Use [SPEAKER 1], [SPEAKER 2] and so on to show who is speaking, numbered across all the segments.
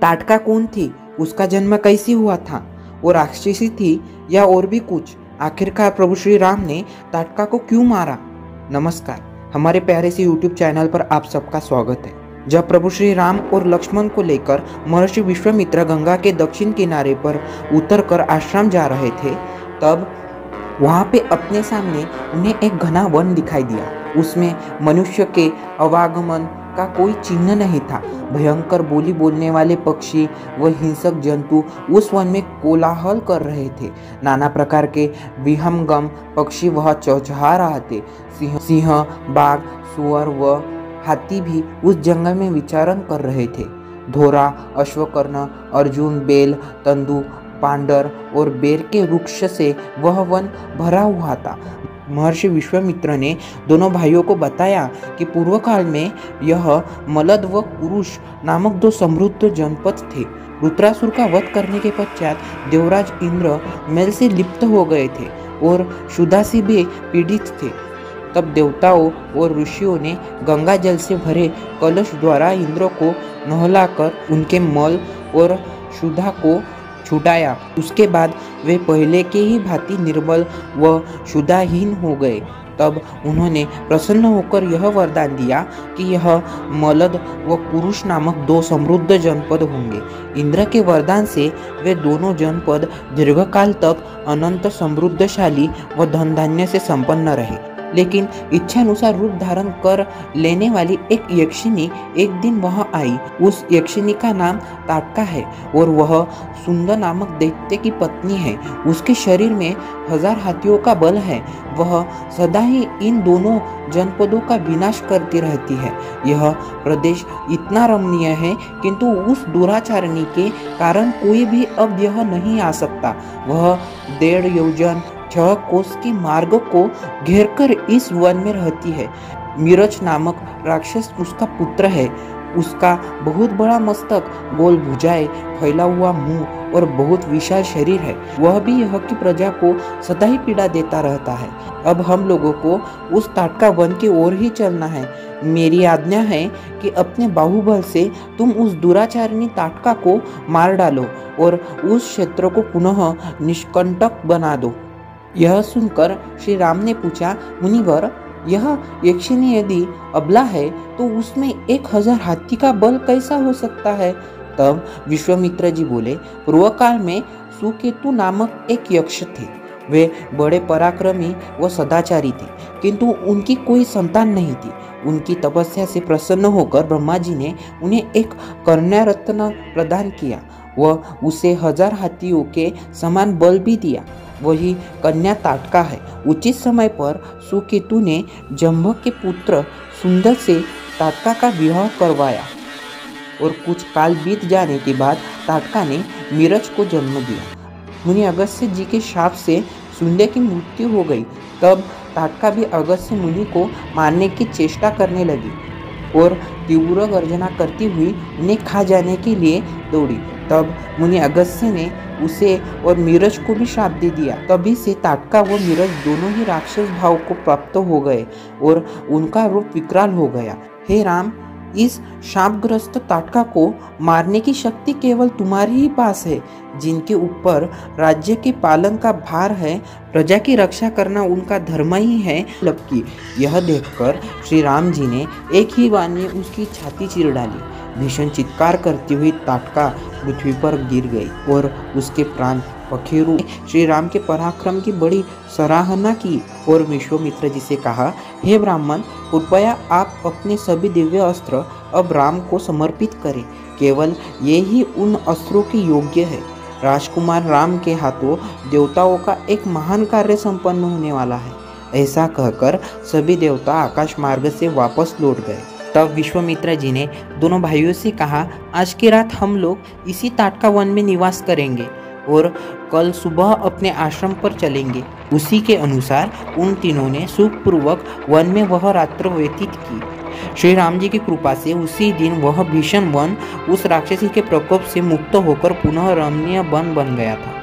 [SPEAKER 1] ताटका कौन थी, उसका जन्म कैसे हुआ था, वो राक्षसी थी या और भी कुछ? आखिरकार प्रभु श्री राम ने ताटका को क्यों मारा? नमस्कार, हमारे प्यारे से YouTube चैनल पर आप सबका स्वागत है। जब प्रभु श्री राम और लक्ष्मण को लेकर महर्षि विश्वामित्र गंगा के दक्षिण किनारे पर उतरकर आश्रम जा रहे थे, तब वहां पे अपने सामने उन्हें एक घना वन दिखाई दिया। उसमें मनुष्य के आवागमन का कोई चिन्ह नहीं था। भयंकर बोली बोलने वाले पक्षी व हिंसक जंतु उस वन में कोलाहल कर रहे थे। नाना प्रकार के विहंगम पक्षी वह चहचहा रहे थे। सिंह, बाघ, सुअर व हाथी भी उस जंगल में विचरण कर रहे थे। धोरा, अश्वकर्ण, अर्जुन, बेल, तंदु, पांडर और बेर के वृक्ष से वह वन भरा हुआ था। महर्षि विश्वामित्र ने दोनों भाइयों को बताया कि पूर्व काल में यह मलद व कुरुष नामक दो समृद्ध जनपद थे। रुद्रासुर का वध करने के पश्चात देवराज इंद्र मैल से लिप्त हो गए थे और क्षुधा से भी पीड़ित थे। तब देवताओं और ऋषियों ने गंगा जल से भरे कलश द्वारा इंद्र को नहलाकर उनके मल और क्षुधा को छुटाया। उसके बाद वे पहले के ही भांति निर्बल व क्षुधाहीन हो गए। तब उन्होंने प्रसन्न होकर यह वरदान दिया कि यह मलद व कुरुष नामक दो समृद्ध जनपद होंगे। इंद्र के वरदान से वे दोनों जनपद दीर्घकाल तक अनंत समृद्धशाली व धन धान्य से संपन्न रहे। लेकिन इच्छानुसार रूप धारण कर लेने वाली एक यक्षिनी एक दिन वहां आई। उस यक्षिनी का नाम ताटका है और वह सुंदर नामक दैत्य की पत्नी है। उसके शरीर में 1000 हाथियों का बल है। वह सदा ही इन दोनों जनपदों का विनाश करती रहती है। यह प्रदेश इतना रमणीय है, किंतु उस दुराचारणी के कारण कोई भी अब यह नहीं आ सकता। वह 1.5 योजन 6 कोस के मार्ग को घेरकर इस वन में रहती है। मीरच नामक राक्षस उसका पुत्र है। उसका बहुत बड़ा मस्तक, गोल भुजाएं, फैला हुआ मुंह और बहुत विशाल शरीर है। वह भी यह की प्रजा को सदा ही पीड़ा देता रहता है। अब हम लोगों को उस ताटका वन की ओर ही चलना है। मेरी आज्ञा है कि अपने बाहुबल से तुम उस दुराचारिणी ताटका को मार डालो और उस क्षेत्र को पुनः निष्कंटक बना दो। यह सुनकर श्री राम ने पूछा, मुनिवर, यह यक्षिनी यदि अबला है तो उसमें 1000 हाथी का बल कैसा हो सकता है? तब विश्वामित्र जी बोले, पूर्व काल में सुकेतु नामक एक यक्ष थे। वे बड़े पराक्रमी व सदाचारी थे, किंतु उनकी कोई संतान नहीं थी। उनकी तपस्या से प्रसन्न होकर ब्रह्मा जी ने उन्हें एक कन्या रत्न प्रदान किया व उसे 1000 हाथियों के समान बल भी दिया। वही कन्या ताटका है। उचित समय पर सुकेतु ने जंभक के पुत्र सुंदर से ताटका का विवाह करवाया और कुछ काल बीत जाने के बाद ताटका ने मीरच को जन्म दिया। मुनि अगस्त्य जी के शाप से सुंदर की मृत्यु हो गई। तब ताटका भी अगस्त्य मुनि को मारने की चेष्टा करने लगी और तीव्र गर्जना करती हुई उन्हें खा जाने के लिए दौड़ी। तब मुनि अगस्त्य ने उसे और मीरज को भी श्राप दे दिया। तभी से ताटका व मीरज दोनों ही राक्षस भाव को प्राप्त हो गए और उनका रूप विकराल हो गया। हे राम, इस शापग्रस्त ताटका को मारने की शक्ति केवल तुम्हारे ही पास है, जिनके ऊपर राज्य के पालन का भार है। प्रजा की रक्षा करना उनका धर्म ही है। लपकी यह देखकर श्री राम जी ने एक ही बाण में उसकी छाती चीर डाली। भीषण चित्कार करती हुई ताटका पृथ्वी पर गिर गई और उसके प्राण पखेरु। श्री राम के पराक्रम की बड़ी सराहना की और विश्वामित्र जी से कहा, हे ब्राह्मण, कृपया आप अपने सभी दिव्य अस्त्र अब राम को समर्पित करें। केवल ये ही उन अस्त्रों के योग्य है। राजकुमार राम के हाथों देवताओं का एक महान कार्य संपन्न होने वाला है। ऐसा कहकर सभी देवता आकाश मार्ग से वापस लौट गए। तब विश्वामित्र जी ने दोनों भाइयों से कहा, आज की रात हम लोग इसी ताटका वन में निवास करेंगे और कल सुबह अपने आश्रम पर चलेंगे। उसी के अनुसार उन तीनों ने सुखपूर्वक वन में वह रात्र व्यतीत की। श्री राम जी की कृपा से उसी दिन वह भीषण वन उस राक्षसी के प्रकोप से मुक्त होकर पुनः रमणीय वन बन गया था।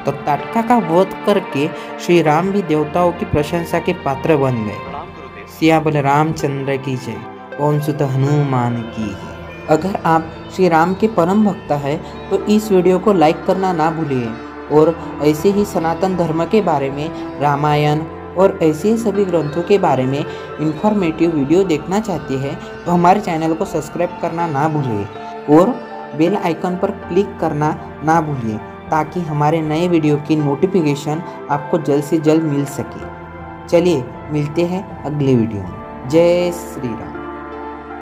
[SPEAKER 1] तब ताटका का वध करके श्री राम भी देवताओं की प्रशंसा के पात्र बन गए। सिया बल रामचंद्र की जय। पवन सुत हनुमान की जय। अगर आप श्री राम के परम भक्त हैं तो इस वीडियो को लाइक करना ना भूलिए और ऐसे ही सनातन धर्म के बारे में, रामायण और ऐसे ही सभी ग्रंथों के बारे में इंफॉर्मेटिव वीडियो देखना चाहते हैं तो हमारे चैनल को सब्सक्राइब करना ना भूलिए और बेल आइकन पर क्लिक करना ना भूलिए ताकि हमारे नए वीडियो की नोटिफिकेशन आपको जल्द से जल्द मिल सके। चलिए मिलते हैं अगले वीडियो में। जय श्री राम।